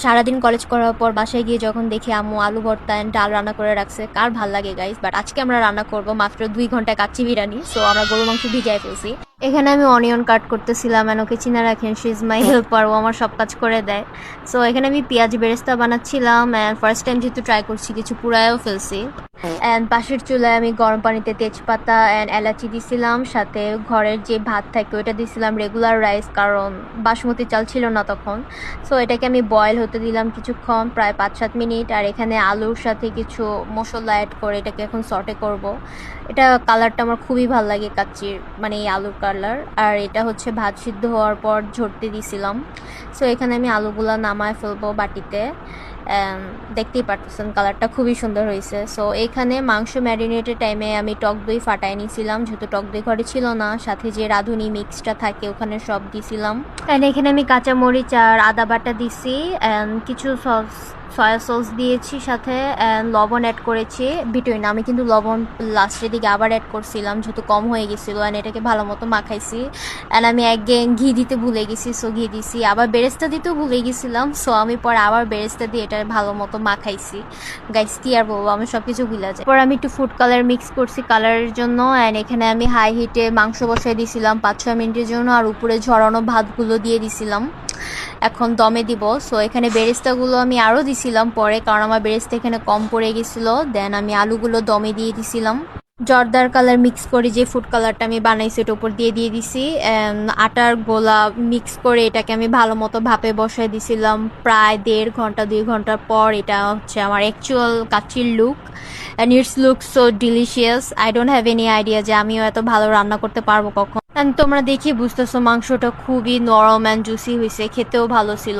সারাদিন কলেজ করার পর বাসায় গিয়ে যখন দেখি আম্মু আলু ভর্তা এন্ড ডাল রান্না করে রাখছে, কার ভাল লাগে গাইস। বাট আজকে আমরা রান্না করব মাত্র 2 ঘন্টা কাচ্চি বিরিয়ানি। সো আমরা গরু মাংস ভিজাই ফেলছি। এখানে আমি অনিয়ন কাট করতেছিলাম, ওকে চিনা রাখেন, শি ইজ মাই হেল্পার, ও আমার সব কাজ করে দেয়। সো এখানে আমি পেঁয়াজ বেরেস্তা বানাচ্ছিলাম অ্যান্ড ফার্স্ট টাইম যেহেতু ট্রাই করছি কিছু পুরায়ও ফেলছি। অ্যান্ড পাশের চুলায় আমি গরম পানিতে তেজপাতা অ্যান্ড এলাচি দিছিলাম, সাথে ঘরের যে ভাত থাকে ওইটা দিছিলাম রেগুলার রাইস, কারণ বাসমতি চাল ছিল না তখন। সো এটাকে আমি বয়েল হতে দিলাম কিছুক্ষণ, প্রায় 5-7 মিনিট। আর এখানে আলুর সাথে কিছু মশলা অ্যাড করে এটাকে এখন সটে করব। এটা কালারটা আমার খুবই ভালো লাগে কাচ্চির, মানে এই আলুর কালার। আর এটা হচ্ছে ভাত সিদ্ধ হওয়ার পর ঝরতে দিছিলাম। সো এখানে আমি আলুগুলা নামায় ফেলবো বাটিতে। দেখতেই পারতেছেন কালারটা খুবই সুন্দর হয়েছে। সো এখানে মাংস ম্যারিনেটের টাইমে আমি টক দই ফাটাই নিয়েছিলাম, যেহেতু টক দই ঘরে ছিল না। সাথে যে রাঁধুনি মিক্সটা থাকে ওখানে সব দিছিলাম। অ্যান্ড এখানে আমি কাঁচা মরিচ আর আদা বাটা দিছি অ্যান্ড কিছু সয়া সস দিয়েছি, সাথে লবণ অ্যাড করেছি বিটুইন। আমি কিন্তু লবণ লাস্টের দিকে আবার অ্যাড করছিলাম যেহেতু কম হয়ে গেছিলো। অ্যান্ড এটাকে ভালো মতো মাখাইছি। অ্যান্ড আমি একদিন ঘি দিতে ভুলে গেছি, সো ঘি দিছি। আবার বেরেস্তা দিতেও ভুলে গেছিলাম, সো আমি পরে আবার বেরেস্তা দিয়ে এটা ভালো মতো মাখাইছি। গাইস কি আর বলবো, আমি সব কিছু ভুলে যাই। পরে আমি একটু ফুড কালার মিক্স করছি কালারের জন্য। অ্যান্ড এখানে আমি হাই হিটে মাংস বসাই দিয়েছিলাম 5-6 মিনিটের জন্য, আর উপরে ঝরানো ভাতগুলো দিয়ে দিছিলাম। এখন দমে দিব। সো এখানে বেরেস্তাগুলো আমি আরও দিছিলাম পরে, কারণ আমার বেরেস্তা এখানে কম পড়ে গেছিলো। দেন আমি আলুগুলো দমে দিয়ে দিছিলাম। জর্দার কালার মিক্স করে যে ফুড কালারটা আমি বানাইছি ওটার উপর দিয়ে দিছি। আটার গোলা মিক্স করে এটাকে আমি ভালো মতো ভাপে বসাই দিছিলাম প্রায় 1.5 ঘন্টা 2 ঘন্টার পর। এটা হচ্ছে আমার অ্যাকচুয়াল কাচ্চির look and it's look so delicious. I don't have any idea যে আমিও এত ভালো রান্না করতে পারবো কখন। তোমরা দেখি বুঝতেছো মাংসটা খুবই নরম অ্যান্ড জুসি হয়েছে, খেতেও ভালো ছিল।